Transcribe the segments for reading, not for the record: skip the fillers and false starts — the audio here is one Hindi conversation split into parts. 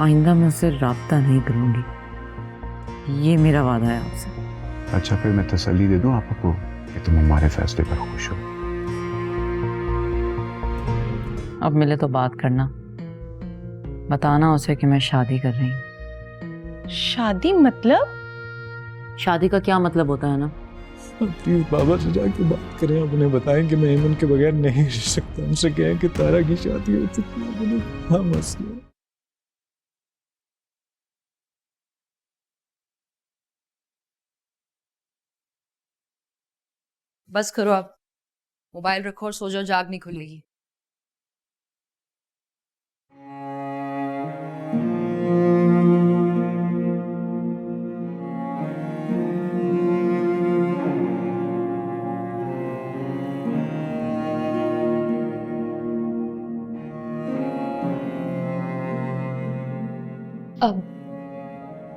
आइंदा मैं उससे राब्ता नहीं करूंगी, ये मेरा वादा है आपसे। अच्छा, फिर मैं तसल्ली दे दूं आपको कि तुम हमारे फैसले पर खुश हो। अब मिले तो बात करना, बताना उसे कि मैं शादी कर रही हूँ। शादी मतलब? शादी का क्या मतलब होता है ना? प्लीज बाबा से जाके बात करें, आप उन्हें बताएं कि मैं ईमन के बगैर नहीं रह सकता। उनसे कहें कि तारा की शादी हो चुकी है, उन्हें हाँ मसला। बस करो, आप मोबाइल रखो और सो जाओ, जाग नहीं खुलेगी। अब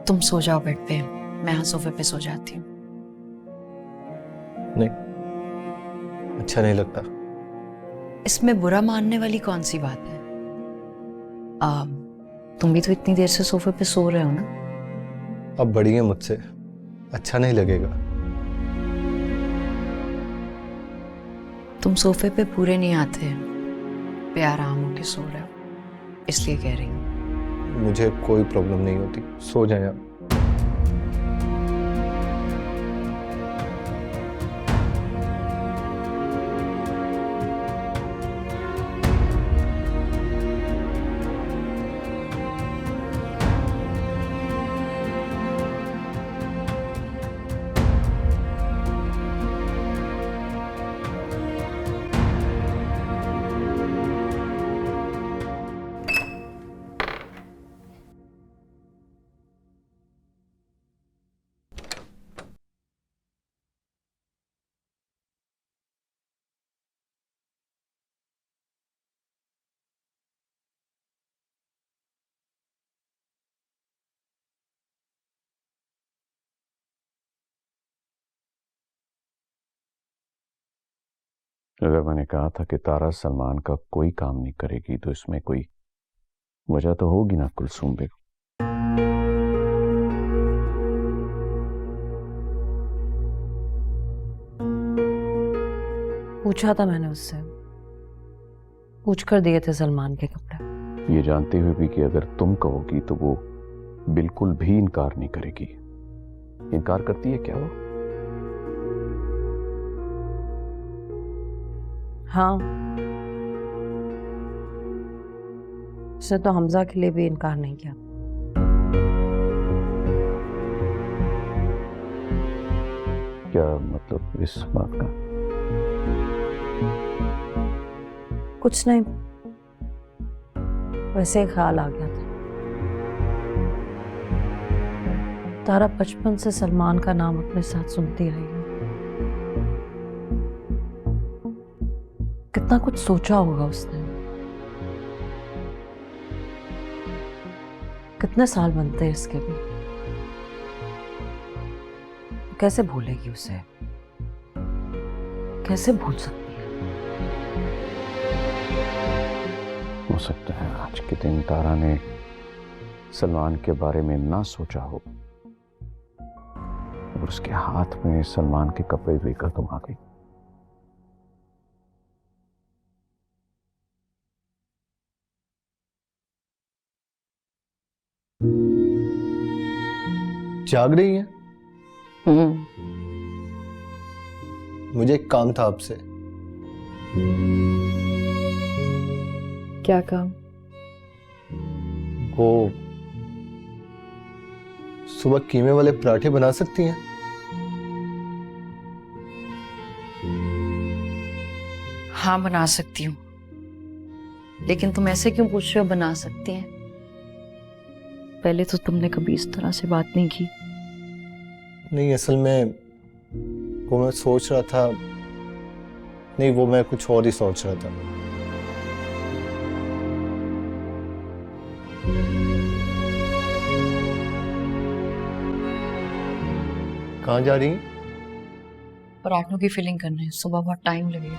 तुम सो जाओ बेड पे, मैं यहाँ सोफे पे सो जाती हूँ। नहीं, अच्छा नहीं लगता। इसमें बुरा मानने वाली कौन सी बात है? तुम भी तो इतनी देर से सोफे पे सो रहे हो ना। अब बड़ी है मुझसे, अच्छा नहीं लगेगा। तुम सोफे पे पूरे नहीं आते, पे आराम होके सो रहे हो, इसलिए कह रही हूँ। मुझे कोई प्रॉब्लम नहीं होती, सो जाएं आप। अगर मैंने कहा था कि तारा सलमान का कोई काम नहीं करेगी तो इसमें कोई वजह तो होगी ना कुलसूम बेगम। पूछा था मैंने उससे, पूछ कर दिए थे सलमान के कपड़े। ये जानते हुए भी कि अगर तुम कहोगी तो वो बिल्कुल भी इनकार नहीं करेगी। इनकार करती है क्या वो? हाँ, उसने तो हमजा के लिए भी इनकार नहीं किया। क्या मतलब इस बात का? कुछ नहीं, वैसे ही ख्याल आ गया था। तारा बचपन से सलमान का नाम अपने साथ सुनती आई है। कितना कुछ सोचा होगा उसने। कितने साल बनते हैं इसके भी। कैसे भूलेगी उसे? कैसे भूल सकती है? हो सकता है आज के दिन तारा ने सलमान के बारे में ना सोचा हो और उसके हाथ में सलमान के कपड़े देकर तुम आ गई। जाग रही हैं? मुझे एक काम था आपसे। क्या काम? वो सुबह कीमे वाले पराठे बना सकती हैं? हाँ, बना सकती हूँ, लेकिन तुम ऐसे क्यों पूछ रहे हो बना सकती हैं? पहले तो तुमने कभी इस तरह से बात नहीं की। नहीं, असल में वो मैं सोच रहा था, नहीं वो मैं कुछ और ही सोच रहा था। कहाँ जा रही हैं? पराठों की फिलिंग करने, सुबह बहुत टाइम लगेगा।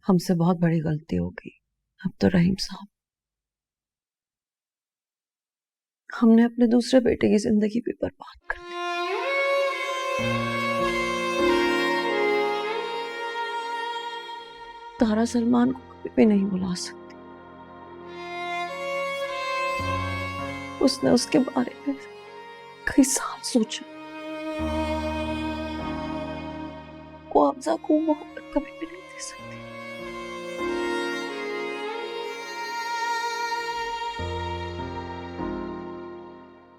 हमसे बहुत बड़ी गलती हो गई। अब तो रहीम साहब, हमने अपने दूसरे बेटे की जिंदगी भी बर्बाद कर दी। तारा सलमान को कभी भी नहीं बुला सकती। उसने उसके बारे में कई साल सोचा। वो अफजा को मोहब्बत कभी भी नहीं दे सकती।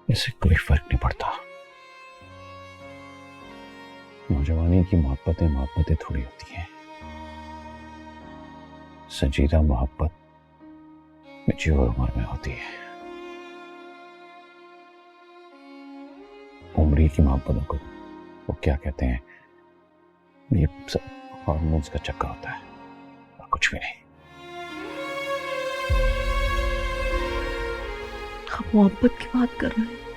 इससे कोई फर्क नहीं पड़ता। नौजवानी की मोहब्बतें थोड़ी होती हैं। संजीदा मोहब्बत मैच्योर उम्र में होती है। उम्री की मोहब्बतों को वो क्या कहते हैं, ये सब हार्मोन्स का चक्कर होता है और कुछ भी नहीं। आप मोहब्बत की बात कर रहे हैं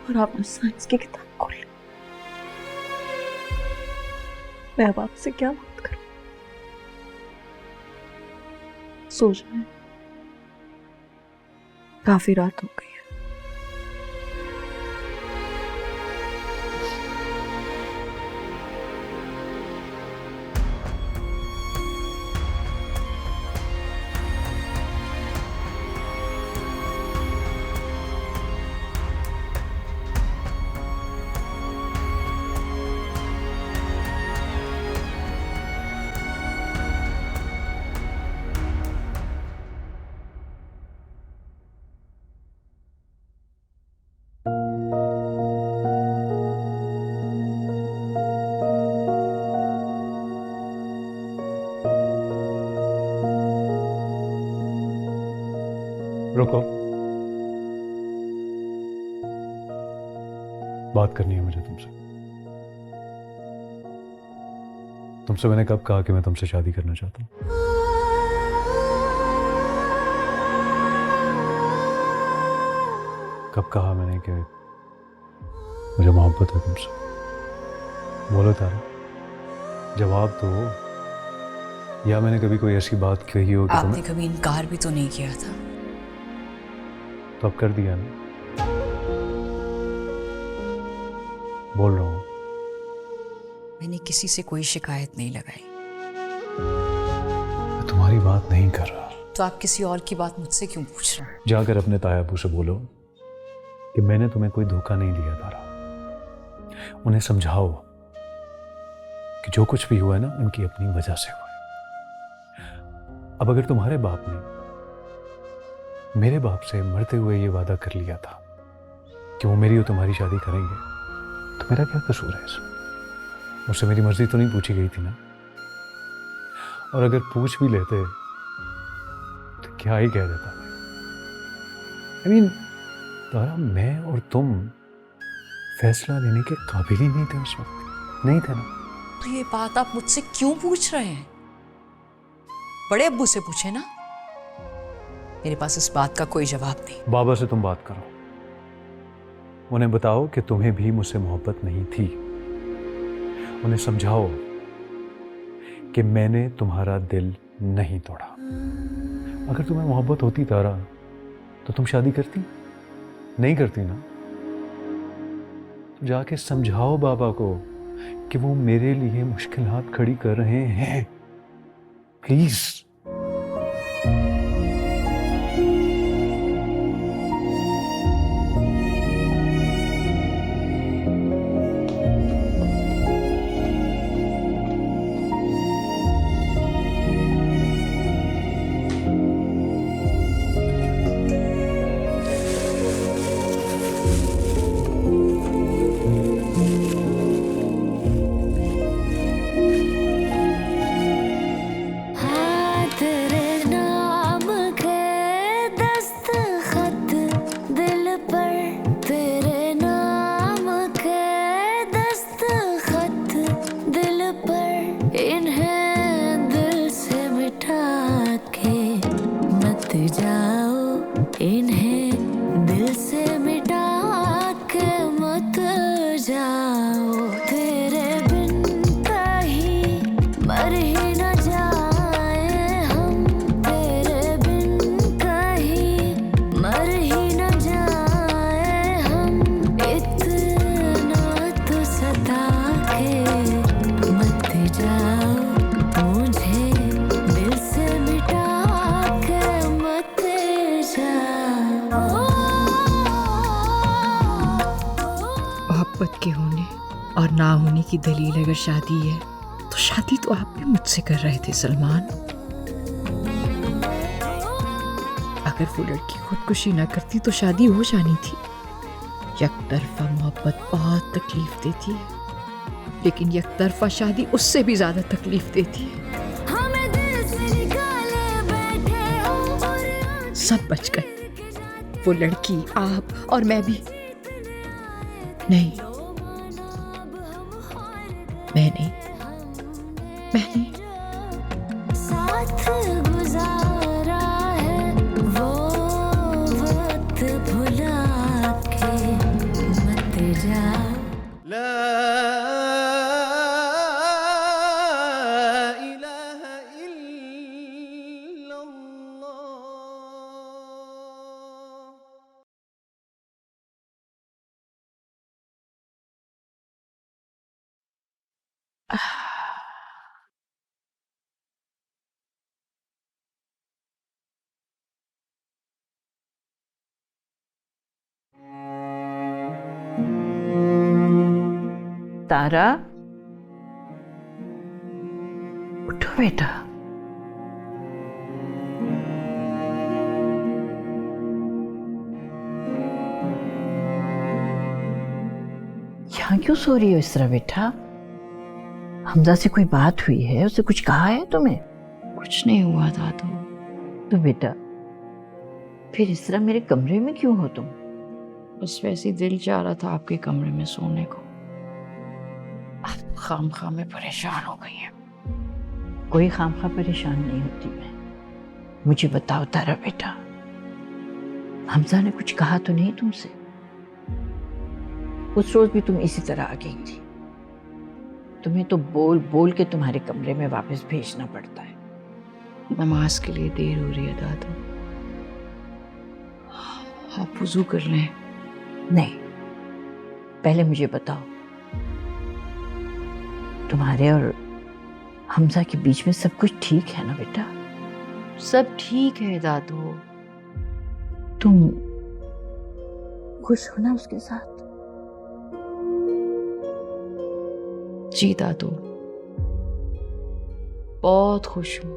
और आपने साइंस की किताब खोली। मैं अब आपसे क्या बात करूं? सो जाए, काफी रात हो गई है। रुको, बात करनी है मुझे तुमसे। तुमसे मैंने कब कहा कि मैं तुमसे शादी करना चाहता हूं? कब कहा मैंने कि मुझे मोहब्बत है तुमसे? बोलो तारा, जवाब दो। या मैंने कभी कोई ऐसी बात कही हो कि आपने कभी इनकार भी तो नहीं किया था। तो अब कर दिया ना। बोल रहा हूं, मैंने किसी से कोई शिकायत नहीं लगाई। मैं तुम्हारी बात नहीं कर रहा। तो आप किसी और की बात मुझसे क्यों पूछ रहे हैं? जाकर अपने ताया अबू से बोलो कि मैंने तुम्हें कोई धोखा नहीं दिया तारा। उन्हें समझाओ कि जो कुछ भी हुआ है ना, उनकी अपनी वजह से हुआ है। अब अगर तुम्हारे बाप ने मेरे बाप से मरते हुए ये वादा कर लिया था कि वो मेरी और तुम्हारी शादी करेंगे, तो मेरा क्या कसूर है इसमें? मुझसे मेरी मर्जी तो नहीं पूछी गई थी ना। और अगर पूछ भी लेते तो क्या ही कह देता। I mean, तारा, मैं और तुम फैसला लेने के काबिल ही नहीं थे उस वक्त। नहीं थे ना। तो ये बात आप मुझसे क्यों पूछ रहे हैं? बड़े अब्बू से पूछे ना। मेरे पास इस बात का कोई जवाब नहीं। बाबा से तुम बात करो, उन्हें बताओ कि तुम्हें भी मुझसे मोहब्बत नहीं थी। उन्हें समझाओ कि मैंने तुम्हारा दिल नहीं तोड़ा। अगर तुम्हें मोहब्बत होती तारा, तो तुम शादी करती? नहीं करती ना। तो जाके समझाओ बाबा को कि वो मेरे लिए मुश्किलात खड़ी कर रहे हैं। प्लीज। जाओ इन्हें दिल से मिटा के मत जाओ, तेरे बिन कहीं मर ही ना करने की दलील अगर शादी है तो शादी तो आप भी मुझसे कर रहे थे सलमान। अगर वो लड़की खुदकुशी ना करती तो शादी हो जानी थी। यकतरफा मोहब्बत बहुत तकलीफ देती है, लेकिन यकतरफा शादी उससे भी ज्यादा तकलीफ देती है। सब बच गए, वो लड़की, आप और मैं भी। नहीं, मैं नहीं, मैं नहीं। साथ गुजारा है वो वक्त भुला के मत जा। तारा, उठो बेटा। यहाँ क्यों सो रही हो इस तरह बेटा? हमजा से कोई बात हुई है? उसे कुछ कहा है तुम्हें? कुछ नहीं हुआ दादू। तो बेटा फिर इस तरह मेरे कमरे में क्यों हो तुम? बस वैसे ही दिल चाह रहा था आपके कमरे में सोने को। आप खामखा में परेशान हो गई हैं। कोई खामखा परेशान नहीं होती मैं। मुझे बताओ तारा बेटा, हमजा ने कुछ कहा तो नहीं तुमसे? उस रोज भी तुम इसी तरह आ गई थी। तुम्हें तो बोल बोल के तुम्हारे कमरे में वापस भेजना पड़ता है। नमाज के लिए देर हो रही है दादू, आप वुजू कर लें। नहीं, पहले मुझे बताओ, तुम्हारे और हमजा के बीच में सब कुछ ठीक है ना बेटा? सब ठीक है दादू। तुम खुश हो ना उसके साथ? जी दादू, बहुत खुश हूं।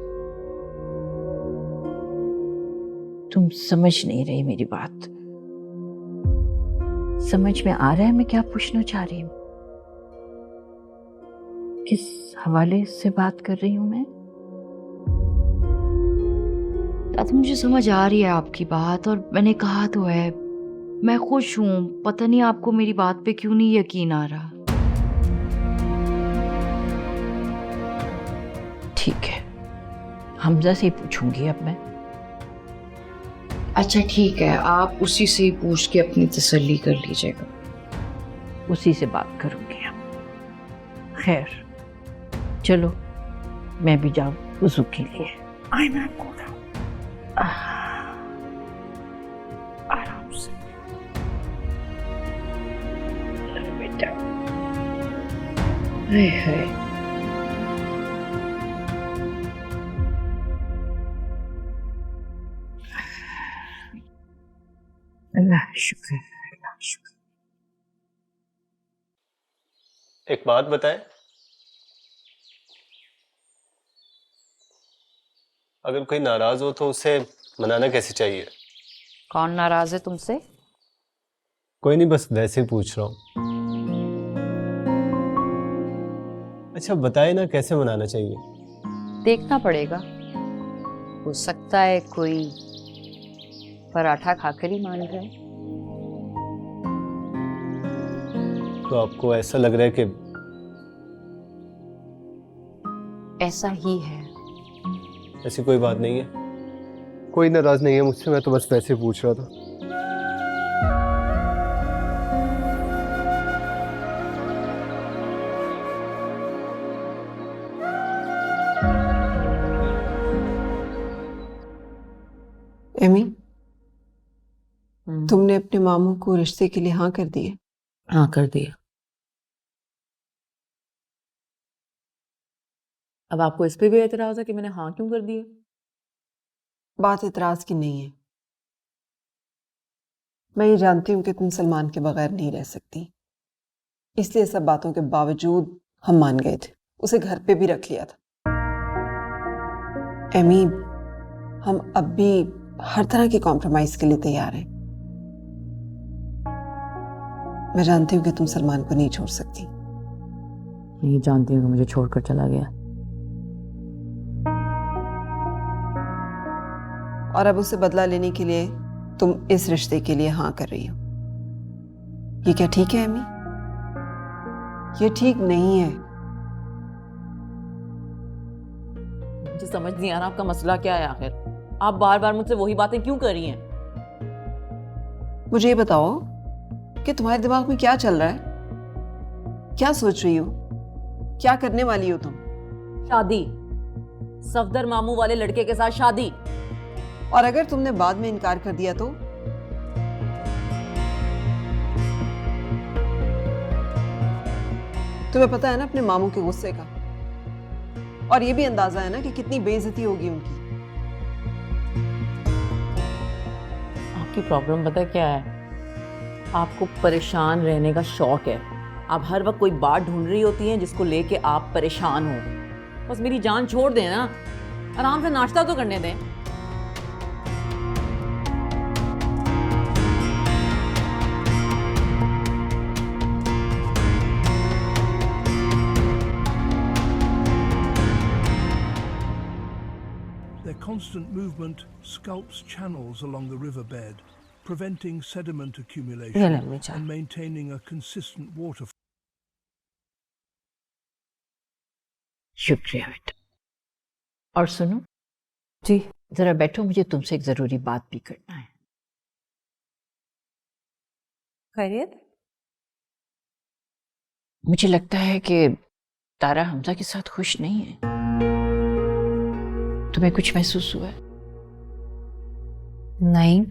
तुम समझ नहीं रही मेरी बात। समझ में आ रहा है मैं क्या पूछना चाह रही हूं? किस हवाले से बात कर रही हूं मैं? दादू मुझे समझ आ रही है आपकी बात, और मैंने कहा तो है मैं खुश हूं। पता नहीं आपको मेरी बात पे क्यों नहीं यकीन आ रहा। ठीक है, हमजा से ही पूछूंगी अब मैं। अच्छा ठीक है, आप उसी से ही पूछ के अपनी तसल्ली कर लीजिएगा। उसी से बात करूंगी हम। खैर चलो, मैं भी जाऊं वुजू के लिए। आई मैं आराम से बेटा। हाय हाय, अल्लाह शुक्र, अल्लाह शुक्र। एक बात बताएं, अगर कोई नाराज हो तो उसे मनाना कैसे चाहिए? कौन नाराज है तुमसे? कोई नहीं, बस वैसे ही पूछ रहा हूँ। अच्छा बताए ना, कैसे मनाना चाहिए? देखना पड़ेगा, हो सकता है कोई पराठा खाकर ही मान जाए। तो आपको ऐसा लग रहा है कि ऐसा ही है। ऐसी कोई बात नहीं है? कोई नाराज नहीं है मुझसे, मैं तो बस वैसे पूछ रहा था। एमी, तुमने अपने मामू को रिश्ते के लिए हाँ कर दी है? हाँ कर दिया। अब आपको इस पे भी एतराज है कि मैंने हाँ क्यों कर दी है? बात एतराज की नहीं है। मैं ये जानती हूँ कि तुम सलमान के बगैर नहीं रह सकती, इसलिए सब बातों के बावजूद हम मान गए थे, उसे घर पे भी रख लिया था। एमी, हम अब भी हर तरह के कॉम्प्रोमाइज के लिए तैयार हैं। मैं जानती हूँ कि तुम सलमान को नहीं छोड़ सकती। ये जानती हूँ कि मुझे छोड़कर चला गया, और अब उसे बदला लेने के लिए तुम इस रिश्ते के लिए हाँ कर रही हो। ये क्या ठीक है एमी? ये ठीक नहीं है। मुझे समझ नहीं आ रहा आपका मसला क्या है आखिर। आप बार बार मुझसे वही बातें क्यों कर रही हैं? मुझे ये बताओ कि तुम्हारे दिमाग में क्या चल रहा है? क्या सोच रही हो? क्या करने वाली हो तुम? शादी, सफदर मामू वाले लड़के के साथ शादी। और अगर तुमने बाद में इनकार कर दिया तो? तुम्हें पता है ना अपने मामू के गुस्से का, और ये भी अंदाजा है ना कि कितनी बेइज्जती होगी उनकी। आपकी प्रॉब्लम पता है क्या है? आपको परेशान रहने का शौक है। आप हर वक्त कोई बात ढूंढ रही होती हैं जिसको लेके आप परेशान हो। बस मेरी जान छोड़ दें ना, आराम से नाश्ता तो करने दें। Their constant movement sculpts channels along the riverbed, preventing sediment accumulation and maintaining a consistent water flow. शुक्रिया बेटा। और सुनो जी, जरा बैठो, मुझे तुमसे एक जरूरी बात भी करना है। खैरियत? मुझे लगता है कि तारा हमजा के साथ खुश नहीं है। तुम्हें कुछ महसूस हुआ है? नहीं,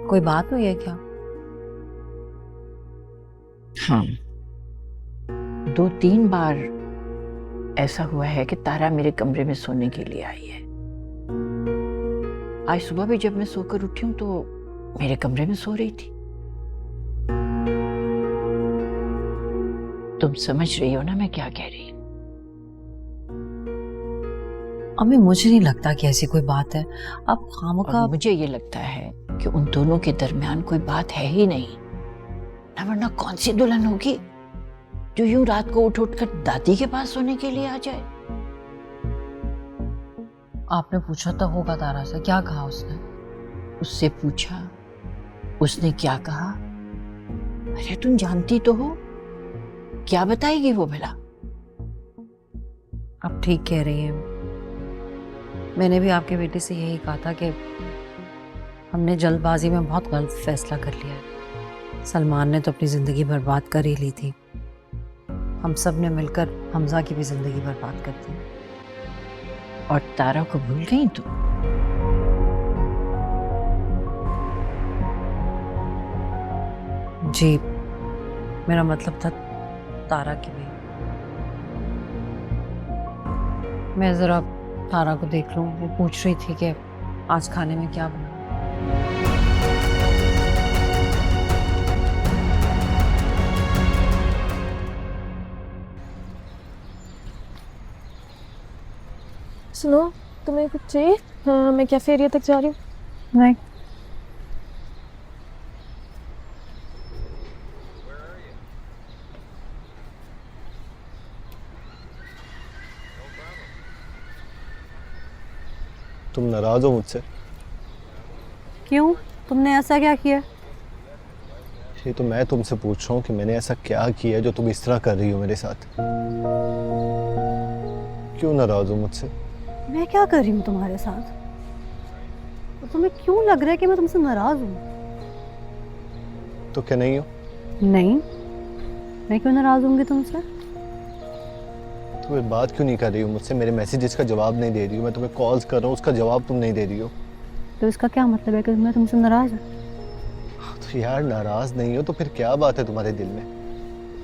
कोई बात हुई है क्या? हाँ, 2-3 बार ऐसा हुआ है कि तारा मेरे कमरे में सोने के लिए आई है। आज सुबह भी जब मैं सोकर उठी हूं तो मेरे कमरे में सो रही थी। तुम समझ रही हो ना मैं क्या कह रही हूं? अम्मी, मुझे नहीं लगता कि ऐसी कोई बात है। अब खामोखा। मुझे ये लगता है कि उन दोनों के दरमियान कोई बात है ही नहीं, ना वरना कौन सी दुल्हन होगी जो यूं रात को उठ कर दादी के पास सोने के लिए आ जाए। आपने पूछा तो होगा तारा से, क्या कहा उसने? उससे पूछा, उसने क्या कहा? अरे तुम जानती तो हो, क्या बताएगी वो भला? आप ठीक कह रही हैं। मैंने भी आपके बेटे से यही कहा था कि हमने जल्दबाजी में बहुत गलत फैसला कर लिया है। सलमान ने तो अपनी जिंदगी बर्बाद कर ही ली थी, हम सब ने मिलकर हमजा की भी जिंदगी बर्बाद कर दी। और तारा को भूल गई तुम? जी, मेरा मतलब था तारा की भी। मैं जरा तारा को देख लूं, वो पूछ रही थी कि आज खाने में क्या बना। सुनो, तुम्हें कुछ चाहिए? हाँ, मैं कैफेटेरिया तक जा रही हूँ। नहीं। तुम नाराज हो मुझसे? क्यों? तुमने ऐसा क्या किया? ये तो मैं तुमसे पूछ रहा हूँ कि मैंने ऐसा क्या किया जो तुम इस तरह कर रही हो मेरे साथ? क्यों नाराज हो मुझसे? मैं क्या कर रही हूँ तुम्हारे साथ? और तुम्हें क्यों लग रहा है कि मैं तुमसे नाराज हूँ? तो क्या नहीं हो? नहीं, मैं क्यों नाराज होंगी तुमसे? तुम्हें बात क्यों नहीं कर रही हो मुझसे? मेरे मैसेजेस का जवाब नहीं दे रही हो, मैं तुम्हें कॉल्स कर रहा हूँ, उसका जवाब तुम नहीं दे रही हो। तो इसका क्या मतलब है कि मैं तुमसे नाराज हूँ? तो यार नाराज नहीं हो तो फिर क्या बात है तुम्हारे दिल में?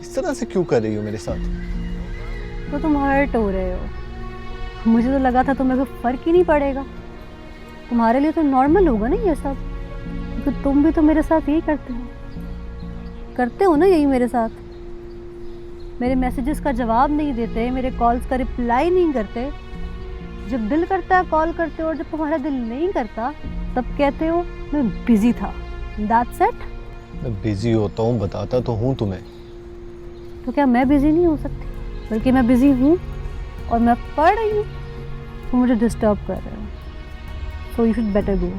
इस तरह से क्यों कर रही हो मेरे साथ? तो तुम हर्ट हो रहे हो। मुझे तो लगा था तुम्हें कोई फर्क ही नहीं पड़ेगा। तुम्हारे लिए तो नॉर्मल होगा ना ये सब, क्योंकि तुम भी तो मेरे साथ यही करते हो ना यही मेरे साथ। मेरे मैसेजेस का जवाब नहीं देते, मेरे कॉल्स का रिप्लाई नहीं करते। जब दिल करता है कॉल करते हो और जब तुम्हारा दिल नहीं करता तब कहते हो मैं बिजी था। That's it. मैं बिजी होता हूँ, बताता तो हूँ तुम्हें। तो क्या मैं बिजी नहीं हो सकती? बल्कि मैं बिजी हूँ और मैं पढ़ रही हूँ, तो मुझे डिस्टर्ब कर रहे हो। So you should better go.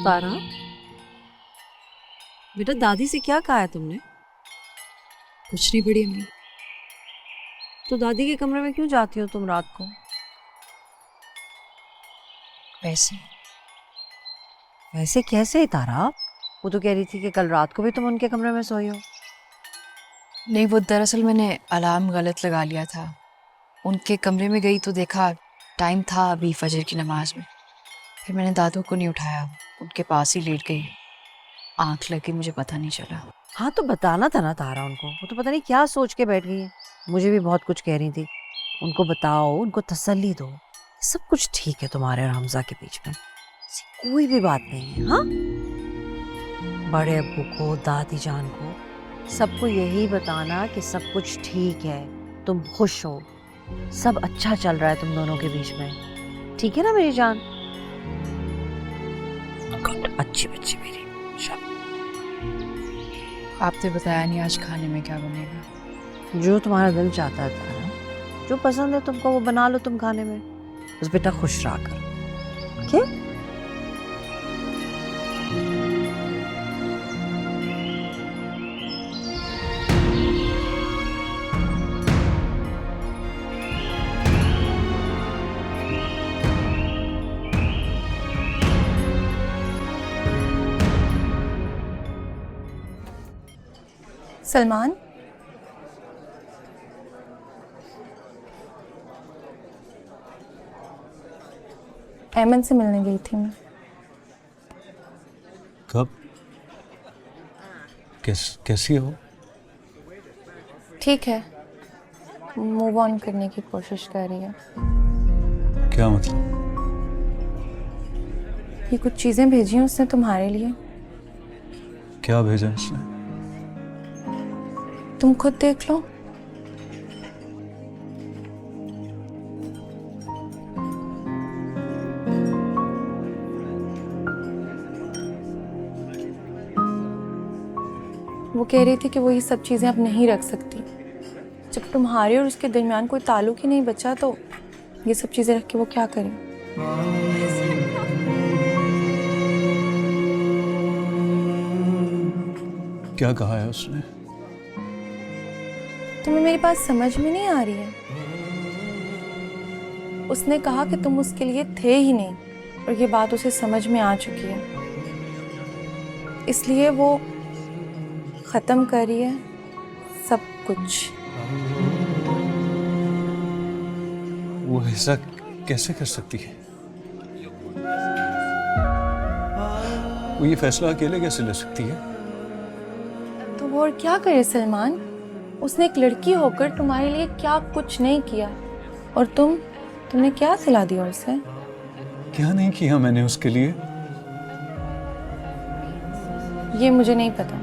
Tara, बेटा दादी से क्या कहा है तुमने? कुछ नहीं बड़ी अम्मी। तो दादी के कमरे में क्यों जाती हो तुम रात को? वैसे वैसे कैसे तारा? वो तो कह रही थी कि कल रात को भी तुम उनके कमरे में सोई हो। नहीं, वो दरअसल मैंने अलार्म गलत लगा लिया था। उनके कमरे में गई तो देखा टाइम था अभी फजर की नमाज में। फिर मैंने दादू को नहीं उठाया, उनके पास ही लेट गई। आंख लगी, मुझे पता नहीं चला। हाँ तो बताना था ना तारा उनको। वो तो पता नहीं क्या सोच के बैठ गई है। मुझे भी बहुत कुछ कह रही थी। उनको बताओ, उनको तसल्ली दो। सब कुछ ठीक है तुम्हारे और हमजा के बीच में, ऐसी कोई भी बात नहीं है। हाँ, बड़े अब्बू को, दादी जान को, सबको यही बताना कि सब कुछ ठीक है, तुम खुश हो, सब अच्छा चल रहा है तुम दोनों के बीच में। ठीक है ना मेरी जान? अच्छी बच्ची मेरी। आपने बताया नहीं आज खाने में क्या बनेगा? जो तुम्हारा दिल चाहता है तारा, जो पसंद है तुमको वो बना लो तुम खाने में। बस बेटा खुश रहा कर। क्या? सलमान, ऐमन से मिलने गई थी मैं। कब? कैसी हो? ठीक है, मूव ऑन करने की कोशिश कर रही है। क्या मतलब? ये कुछ चीजें भेजी हैं उसने तुम्हारे लिए। क्या भेजा उसने? तुम खुद देख लो। वो कह रही थी कि वो ये सब चीजें अब नहीं रख सकती। जब तुम्हारे और उसके दरमियान कोई ताल्लुक ही नहीं बचा तो ये सब चीजें रख के वो क्या करे। क्या कहा है उसने? तुम्हें मेरी बात समझ में नहीं आ रही है? उसने कहा कि तुम उसके लिए थे ही नहीं और ये बात उसे समझ में आ चुकी है, इसलिए वो खत्म कर रही है सब कुछ। वो ऐसा कैसे कर सकती है? वो ये फैसला अकेले कैसे ले सकती है? तो वो और क्या करे सलमान? उसने एक लड़की होकर तुम्हारे लिए क्या कुछ नहीं किया, और तुमने क्या सिला दिया उसे? क्या नहीं किया मैंने उसके लिए? ये मुझे नहीं पता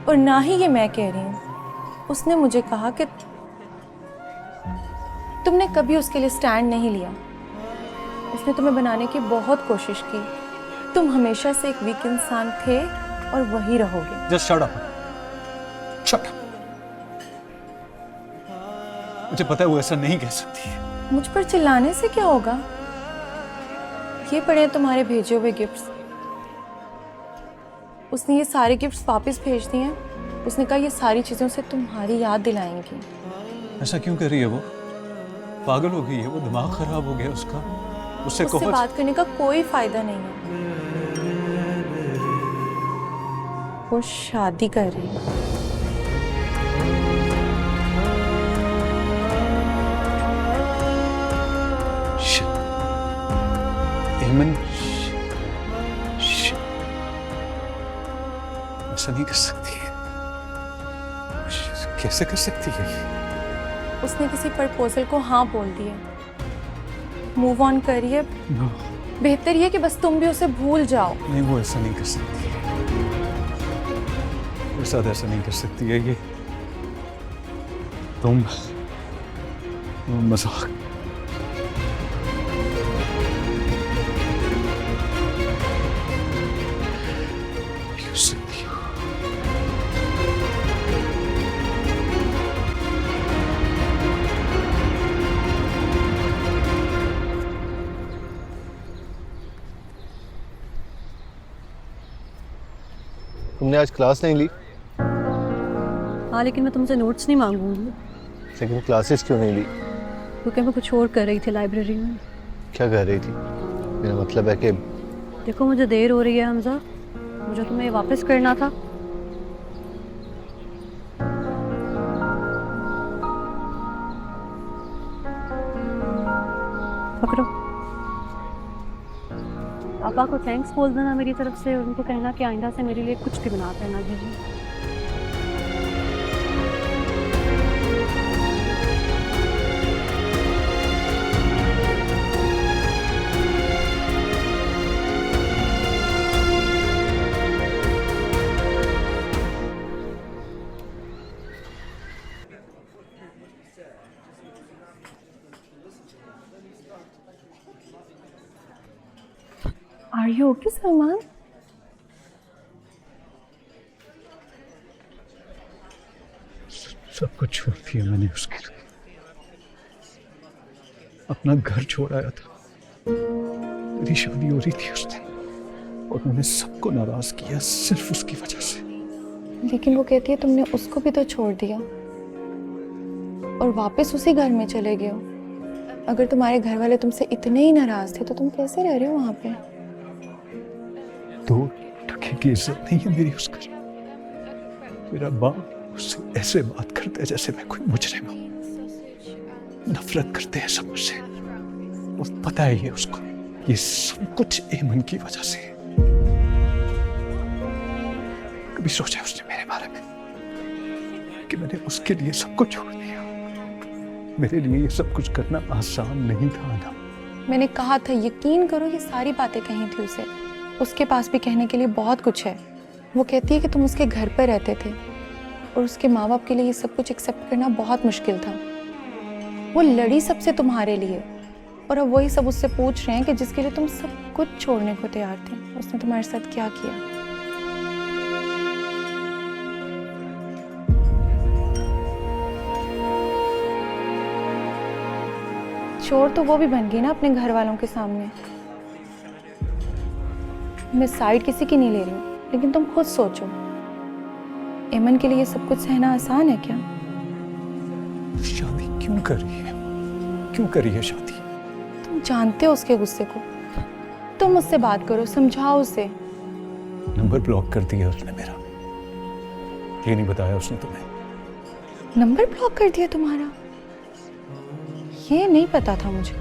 और ना ही ये मैं कह रही हूँ। उसने मुझे कहा कि तुमने कभी उसके लिए स्टैंड नहीं लिया उसने तुम्हें बनाने की बहुत कोशिश की। तुम हमेशा से एक वीक इंसान थे और वही रहोगे। Just shut up, shut up. मुझे पता है वो ऐसा नहीं कह सकती है। मुझ पर चिल्लाने से क्या होगा? ये पड़े हैं तुम्हारे भेजे हुए गिफ्ट्स। उसने ये सारे गिफ्ट्स वापस भेज दिए हैं। उसने कहा ये सारी चीजें उसे तुम्हारी याद दिलाएंगी। ऐसा क्यों कर रही है वो? पागल हो गई है वो, दिमाग खराब हो गया उसका। उससे बात करने का कोई फायदा नहीं है। वो शादी कर रही है। एमन ऐसा नहीं कर सकती है। कैसे कर सकती है? उसने किसी प्रपोजल को हाँ बोल दिया। मूव ऑन करिए। no. बेहतर ये कि बस तुम भी उसे भूल जाओ। नहीं, वो ऐसा नहीं कर सकती है। मेरे साथ ऐसा नहीं कर सकती है ये। तुम मजाक। तुमने आज क्लास नहीं ली? हाँ, लेकिन मैं तुमसे नोट्स नहीं मांगूंगी। लेकिन क्लासेस क्यों नहीं ली? क्योंकि मैं कुछ और कर रही थी लाइब्रेरी में। क्या कर रही थी? मेरा मतलब है कि देखो मुझे देर हो रही है हमजा, मुझे तुम्हें वापस करना था। पकड़ो। पापा को थैंक्स बोल देना मेरी तरफ से, और उनको कहना कि आइंदा से मेरे लिए कुछ भी बना करना दीजिए। Are you okay, Salman? सब कुछ छोड़ दिया मैंने उसके लिए। अपना घर छोड़ आया था। मेरी शादी हो रही थी उस दिन, और मैंने सबको नाराज किया सिर्फ उसकी वजह से। लेकिन वो कहती है तुमने उसको भी तो छोड़ दिया और वापस उसी घर में चले गए हो। अगर तुम्हारे घर वाले तुमसे इतने ही नाराज थे तो तुम कैसे रह रहे हो वहां पे? दो टके की इज्जत नहीं है मेरी उस घर। मेरा बाप उससे ऐसे बात करता है जैसे मैं कोई मुजरिम हूं। नफरत करते हैं सब मुझसे, और पता है ये उसको। ये सब कुछ एमन की वजह से है। कभी सोचा उसने मेरे बारे में कि मैंने उसके लिए सब कुछ छोड़ दिया? मेरे लिए ये सब कुछ करना आसान नहीं था ना। मैंने कहा था यकीन करो, ये सारी बातें कही थी उसे। उसके पास भी कहने के लिए बहुत कुछ है। वो कहती है कि तुम उसके घर पर रहते थे और उसके माँ बाप के लिए ये सब कुछ एक्सेप्ट करना बहुत मुश्किल था। वो लड़ी सबसे तुम्हारे लिए, और अब वही सब उससे पूछ रहे हैं कि जिसके लिए तुम सब कुछ छोड़ने को तैयार थे, उसने तुम्हारे साथ क्या किया। चोर तो वो भी बन गई ना अपने घर वालों के सामने। मैं साइड किसी की नहीं ले रही हूँ, लेकिन तुम खुद सोचो, एमन के लिए ये सब कुछ सहना आसान है क्या? शादी क्यों कर रही है? क्यों करी है शादी? तुम जानते हो उसके गुस्से को। तुम उससे बात करो, समझाओ उसे। नंबर ब्लॉक कर दिया उसने मेरा। ये नहीं बताया उसने तुम्हें? नंबर ब्लॉक कर दिया तुम्हारा? ये नहीं पता था मुझे।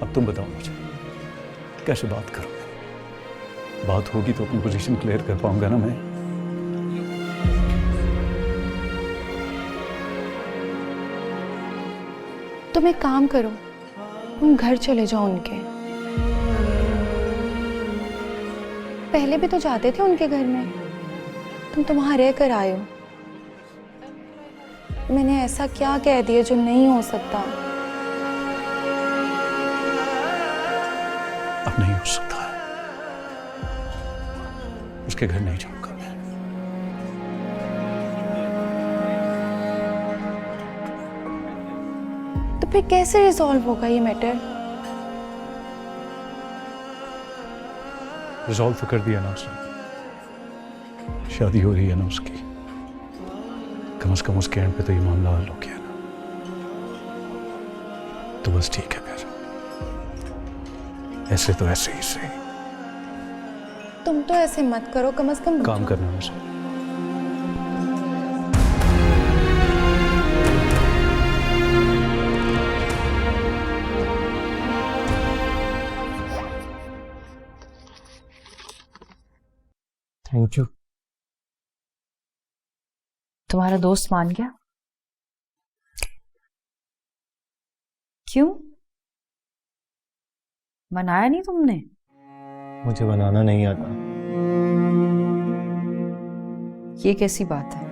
अब तुम बताओ मुझे, कैसे बात करोगे? बात होगी तो अपनी पोजीशन क्लियर कर पाऊंगा ना मैं। तुम एक काम करो, तुम घर चले जाओ उनके। पहले भी तो जाते थे उनके घर में, तुम तो वहां रह कर आए हो। मैंने ऐसा क्या कह दिया जो नहीं हो सकता? उसके घर नहीं जाऊंगा मैं। तो फिर कैसे रिजॉल्व होगा ये मैटर? रिजॉल्व तो कर दिया ना उसने, शादी हो रही है ना उसकी, कम से कम उसके एंड पे तो ये मामला हल हो गया ना, तो बस ठीक है फिर, ऐसे तो ऐसे ही सही। तुम तो ऐसे मत करो, कम से कम काम करना है मुझे। Thank you. तुम्हारा दोस्त मान गया? क्यों मनाया नहीं तुमने? मुझे बनाना नहीं आता। ये कैसी बात है?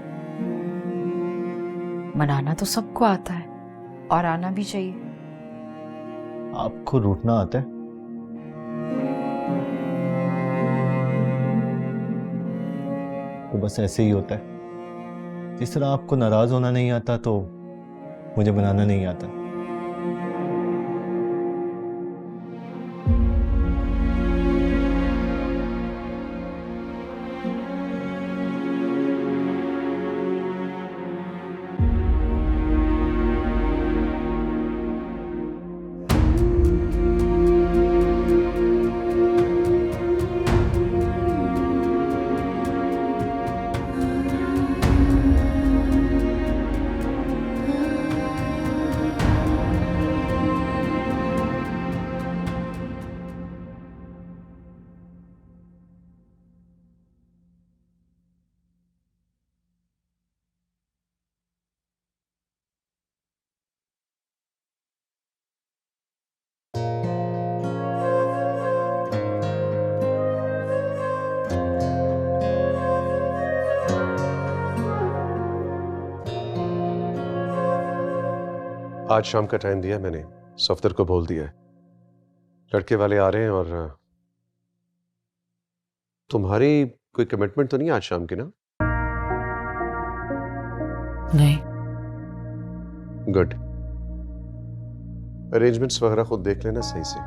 मनाना तो सबको आता है और आना भी चाहिए। आपको रूठना आता है? तो बस ऐसे ही होता है। जिस तरह आपको नाराज होना नहीं आता तो मुझे बनाना नहीं आता। आज शाम का टाइम दिया मैंने, सफदर को बोल दिया है। लड़के वाले आ रहे हैं और तुम्हारी कोई कमिटमेंट तो नहीं आज शाम की ना? नहीं। गुड। अरेंजमेंट्स वगैरह खुद देख लेना सही से।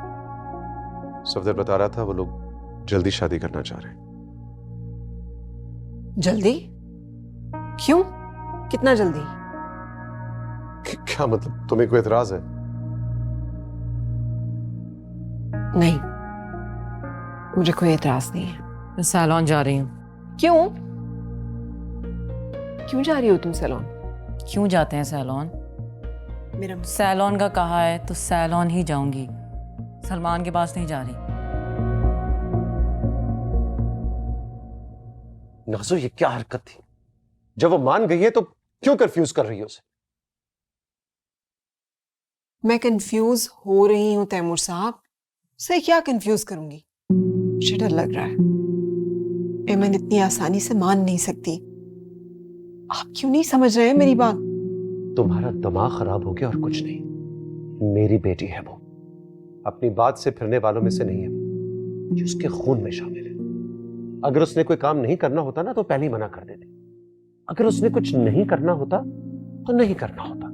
सफदर बता रहा था वो लोग जल्दी शादी करना चाह रहे हैं। जल्दी? क्यों? कितना जल्दी? क्या मतलब, तुम्हें कोई एतराज है? नहीं, मुझे कोई एतराज नहीं है। मैं सैलॉन जा रही हूँ। क्यों? क्यों जा रही हो तुम सैलॉन? क्यों जाते हैं सैलॉन? मेरा सैलॉन का कहा है तो सैलॉन ही जाऊंगी, सलमान के पास नहीं जा रही। नाज़ो ये क्या हरकत थी? जब वो मान गई है तो क्यों कंफ्यूज कर रही है उसे? मैं कंफ्यूज हो रही हूं तैमूर साहब, उसे क्या कंफ्यूज करूंगी? मुझे डर लग रहा है। मैं इतनी आसानी से मान नहीं सकती। आप क्यों नहीं समझ रहे हैं मेरी बात? तुम्हारा दिमाग खराब हो गया और कुछ नहीं। मेरी बेटी है वो, अपनी बात से फिरने वालों में से नहीं है वो, जो उसके खून में शामिल है। अगर उसने कोई काम नहीं करना होता ना तो पहले ही मना कर देते। अगर उसने कुछ नहीं करना होता तो नहीं करना होता।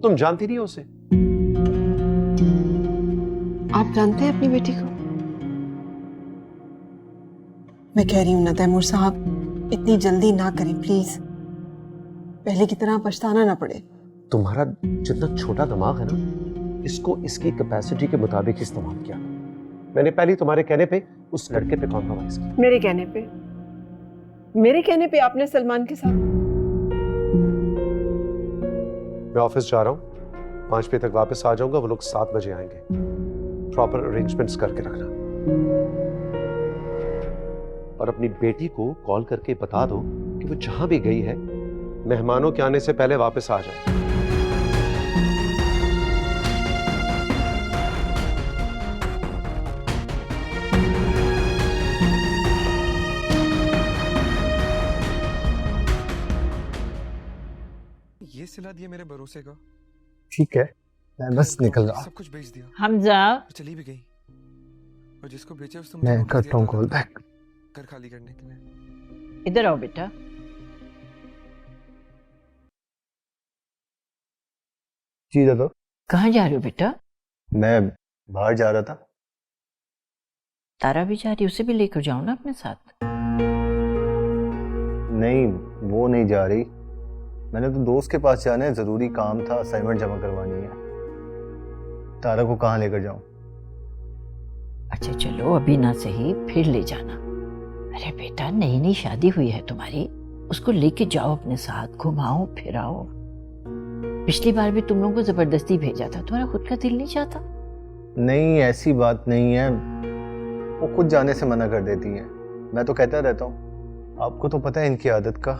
तुम जानती नहीं हो उसे। आप जानते हैं अपनी बेटी को? मैं कह रही हूं ना तैमूर साहब, इतनी जल्दी ना करें प्लीज, पहले की तरह पछताना ना पड़े। तुम्हारा जितना छोटा दिमाग है ना, इसको इसकी कैपेसिटी के मुताबिक इस्तेमाल किया। मैंने पहले तुम्हारे कहने पे उस लड़के पे कॉम्प्रोमाइज किया। मेरे कहने पे आपने सलमान के साथ? मैं ऑफिस जा रहा हूँ, 5 बजे तक वापस आ जाऊंगा। वो लोग 7 बजे आएंगे। प्रॉपर अरेंजमेंट्स करके रखना और अपनी बेटी को कॉल करके बता दो कि वो जहां भी गई है मेहमानों के आने से पहले वापस आ जाए। ये सिला दिया मेरे भरोसे का। ठीक है, मैं बस निकल रहा। सब कुछ बेच दिया। हमजा चली भी गई और जिसको बेचा उसने मैं करता हूँ कॉल बैक। घर खाली करने के लिए। इधर आओ बेटा। जी दादा। कहाँ जा रहे हो बेटा? मैं बाहर जा रहा था। तारा भी जा रही, उसे भी लेकर जाओ ना अपने साथ। नहीं, वो नहीं जा रही। मैंने तो दोस्त के पास जाना है, जरूरी काम था, असाइनमेंट जमा करवानी है। तारा को कहाँ लेकर जाऊं? अच्छा चलो, अभी ना सही फिर ले जाना। अरे बेटा, नई नई शादी हुई है तुम्हारी, उसको लेके जाओ अपने साथ, घुमाओ फिराओ। पिछली बार भी तुम लोगों को जबरदस्ती भेजा था, तुम्हारा खुद का दिल नहीं चाहता? नहीं, ऐसी बात नहीं है, वो खुद जाने से मना कर देती है। मैं तो कहता रहता हूँ, आपको तो पता है इनकी आदत का।